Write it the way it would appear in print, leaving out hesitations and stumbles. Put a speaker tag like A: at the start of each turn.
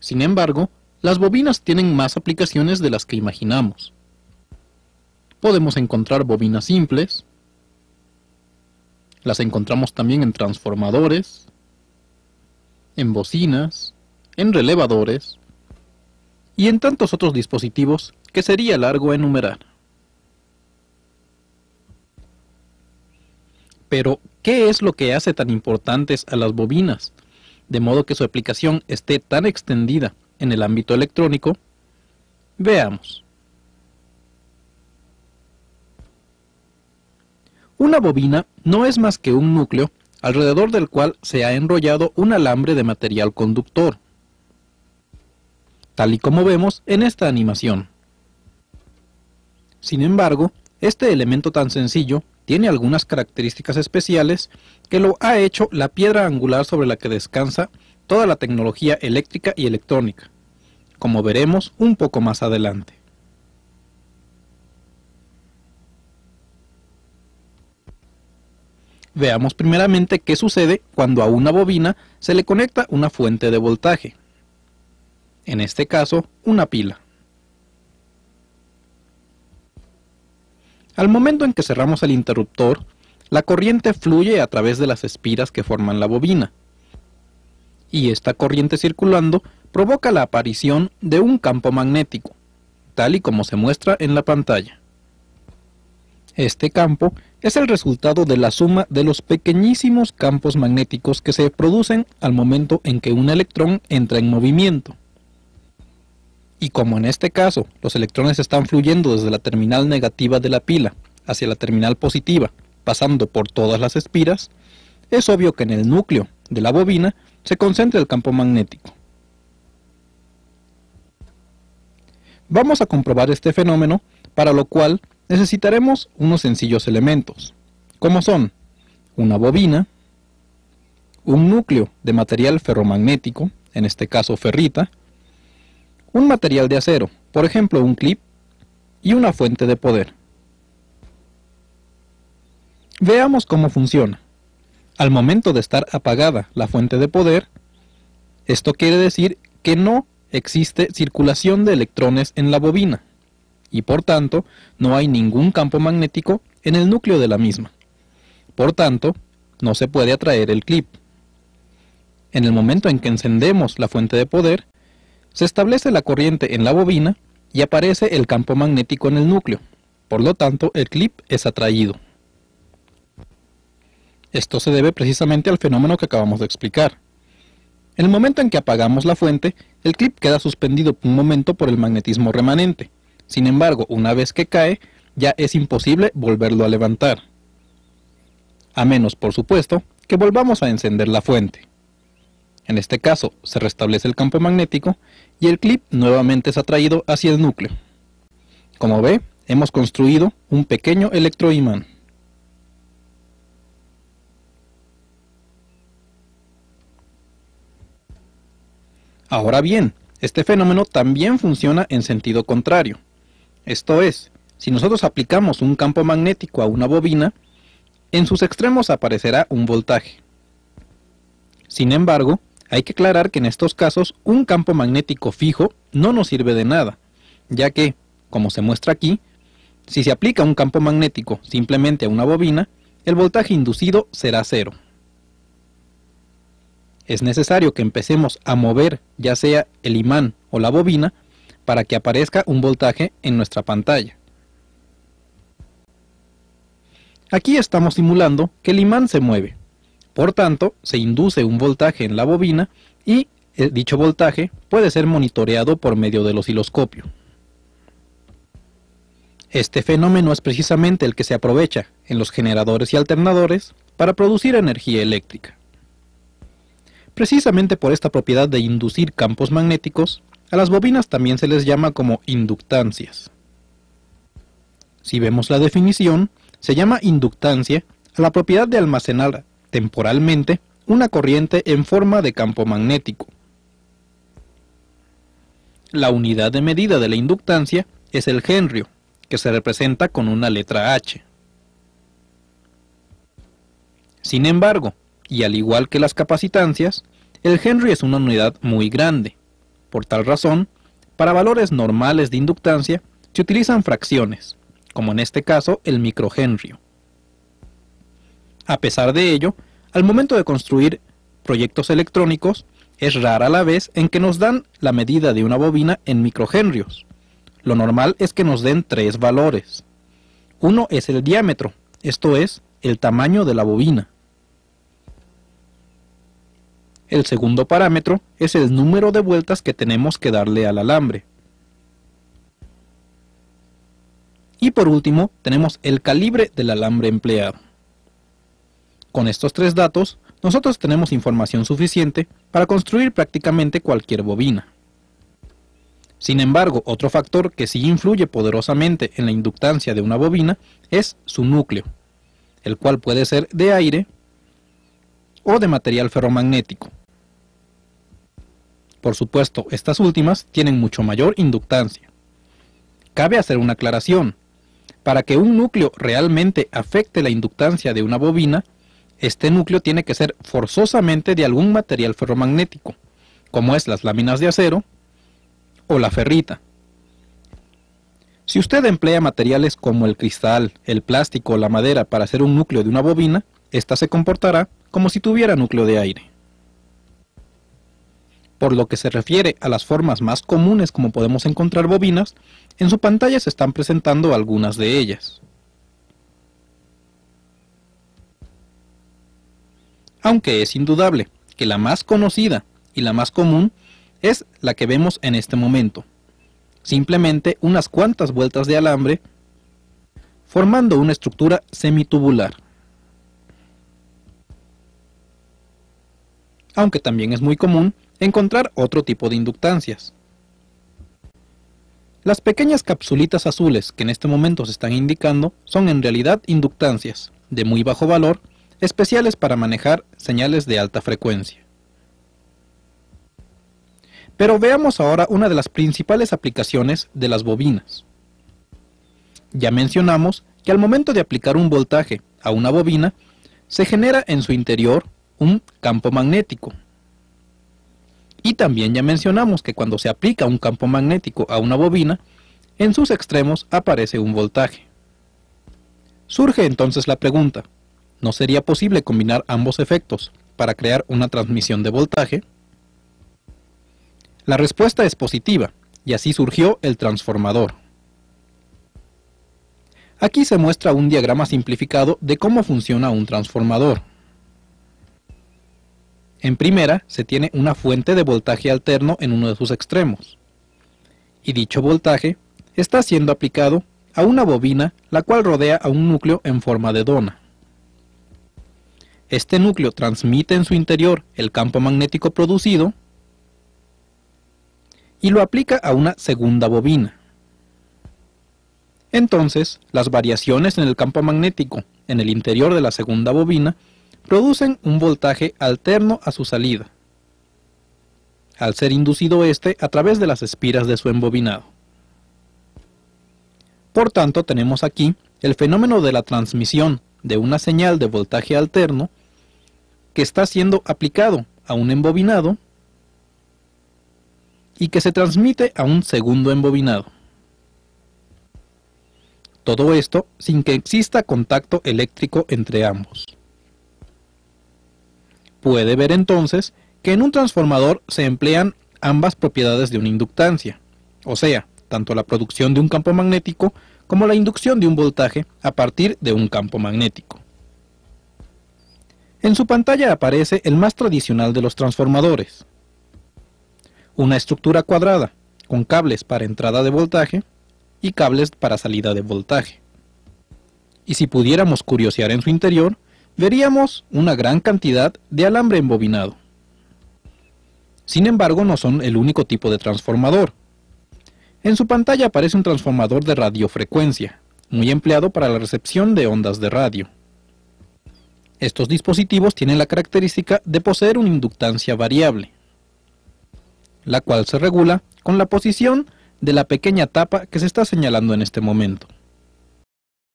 A: Sin embargo, las bobinas tienen más aplicaciones de las que imaginamos. Podemos encontrar bobinas simples, las encontramos también en transformadores, en bocinas, en relevadores y en tantos otros dispositivos que sería largo enumerar. Pero, ¿qué es lo que hace tan importantes a las bobinas, de modo que su aplicación esté tan extendida en el ámbito electrónico? Veamos. Una bobina no es más que un núcleo alrededor del cual se ha enrollado un alambre de material conductor, tal y como vemos en esta animación. Sin embargo, este elemento tan sencillo tiene algunas características especiales que lo ha hecho la piedra angular sobre la que descansa toda la tecnología eléctrica y electrónica, como veremos un poco más adelante. Veamos primeramente qué sucede cuando a una bobina se le conecta una fuente de voltaje, en este caso una pila. Al momento en que cerramos el interruptor, la corriente fluye a través de las espiras que forman la bobina, y esta corriente circulando provoca la aparición de un campo magnético, tal y como se muestra en la pantalla. Este campo es el resultado de la suma de los pequeñísimos campos magnéticos que se producen al momento en que un electrón entra en movimiento. Y como en este caso los electrones están fluyendo desde la terminal negativa de la pila hacia la terminal positiva, pasando por todas las espiras, es obvio que en el núcleo de la bobina se concentra el campo magnético. Vamos a comprobar este fenómeno, para lo cual necesitaremos unos sencillos elementos, como son una bobina, un núcleo de material ferromagnético, en este caso ferrita, un material de acero, por ejemplo un clip, y una fuente de poder. Veamos cómo funciona. Al momento de estar apagada la fuente de poder, esto quiere decir que no existe circulación de electrones en la bobina, y por tanto no hay ningún campo magnético en el núcleo de la misma. Por tanto, no se puede atraer el clip. En el momento en que encendemos la fuente de poder, se establece la corriente en la bobina y aparece el campo magnético en el núcleo. Por lo tanto, el clip es atraído. Esto se debe precisamente al fenómeno que acabamos de explicar. En el momento en que apagamos la fuente, el clip queda suspendido un momento por el magnetismo remanente. Sin embargo, una vez que cae, ya es imposible volverlo a levantar. A menos, por supuesto, que volvamos a encender la fuente. En este caso, se restablece el campo magnético y el clip nuevamente es atraído hacia el núcleo. Como ve, hemos construido un pequeño electroimán. Ahora bien, este fenómeno también funciona en sentido contrario. Esto es, si nosotros aplicamos un campo magnético a una bobina, en sus extremos aparecerá un voltaje. Sin embargo, hay que aclarar que en estos casos un campo magnético fijo no nos sirve de nada, ya que, como se muestra aquí, si se aplica un campo magnético simplemente a una bobina, el voltaje inducido será cero. Es necesario que empecemos a mover ya sea el imán o la bobina para que aparezca un voltaje en nuestra pantalla. Aquí estamos simulando que el imán se mueve. Por tanto, se induce un voltaje en la bobina y dicho voltaje puede ser monitoreado por medio del osciloscopio. Este fenómeno es precisamente el que se aprovecha en los generadores y alternadores para producir energía eléctrica. Precisamente por esta propiedad de inducir campos magnéticos, a las bobinas también se les llama como inductancias. Si vemos la definición, se llama inductancia a la propiedad de almacenar temporalmente una corriente en forma de campo magnético. La unidad de medida de la inductancia es el henrio, que se representa con una letra H. Sin embargo, y al igual que las capacitancias, el henry es una unidad muy grande. Por tal razón, para valores normales de inductancia se utilizan fracciones, como en este caso el microhenrio. A pesar de ello, al momento de construir proyectos electrónicos, es rara la vez en que nos dan la medida de una bobina en microhenrios. Lo normal es que nos den 3 valores. Uno es el diámetro, esto es, el tamaño de la bobina. El segundo parámetro es el número de vueltas que tenemos que darle al alambre. Y por último, tenemos el calibre del alambre empleado. Con estos 3 datos, nosotros tenemos información suficiente para construir prácticamente cualquier bobina. Sin embargo, otro factor que sí influye poderosamente en la inductancia de una bobina es su núcleo, el cual puede ser de aire o de material ferromagnético. Por supuesto, estas últimas tienen mucho mayor inductancia. Cabe hacer una aclaración. Para que un núcleo realmente afecte la inductancia de una bobina, este núcleo tiene que ser forzosamente de algún material ferromagnético, como es las láminas de acero o la ferrita. Si usted emplea materiales como el cristal, el plástico o la madera para hacer un núcleo de una bobina, ésta se comportará como si tuviera núcleo de aire. Por lo que se refiere a las formas más comunes como podemos encontrar bobinas, en su pantalla se están presentando algunas de ellas. Aunque es indudable que la más conocida y la más común es la que vemos en este momento. Simplemente unas cuantas vueltas de alambre formando una estructura semitubular. Aunque también es muy común encontrar otro tipo de inductancias. Las pequeñas capsulitas azules que en este momento se están indicando son en realidad inductancias de muy bajo valor, especiales para manejar señales de alta frecuencia. Pero veamos ahora una de las principales aplicaciones de las bobinas. Ya mencionamos que al momento de aplicar un voltaje a una bobina, se genera en su interior un campo magnético. Y también ya mencionamos que cuando se aplica un campo magnético a una bobina, en sus extremos aparece un voltaje. Surge entonces la pregunta, ¿no sería posible combinar ambos efectos para crear una transmisión de voltaje? La respuesta es positiva, y así surgió el transformador. Aquí se muestra un diagrama simplificado de cómo funciona un transformador. En primera, se tiene una fuente de voltaje alterno en uno de sus extremos, y dicho voltaje está siendo aplicado a una bobina la cual rodea a un núcleo en forma de dona. Este núcleo transmite en su interior el campo magnético producido y lo aplica a una segunda bobina. Entonces, las variaciones en el campo magnético en el interior de la segunda bobina producen un voltaje alterno a su salida, al ser inducido este a través de las espiras de su embobinado. Por tanto, tenemos aquí el fenómeno de la transmisión de una señal de voltaje alterno que está siendo aplicado a un embobinado y que se transmite a un segundo embobinado. Todo esto sin que exista contacto eléctrico entre ambos. Puede ver entonces que en un transformador se emplean ambas propiedades de una inductancia, o sea, tanto la producción de un campo magnético como la inducción de un voltaje a partir de un campo magnético. En su pantalla aparece el más tradicional de los transformadores, una estructura cuadrada con cables para entrada de voltaje y cables para salida de voltaje. Y si pudiéramos curiosear en su interior, veríamos una gran cantidad de alambre embobinado. Sin embargo, no son el único tipo de transformador. En su pantalla aparece un transformador de radiofrecuencia, muy empleado para la recepción de ondas de radio. Estos dispositivos tienen la característica de poseer una inductancia variable, la cual se regula con la posición de la pequeña tapa que se está señalando en este momento.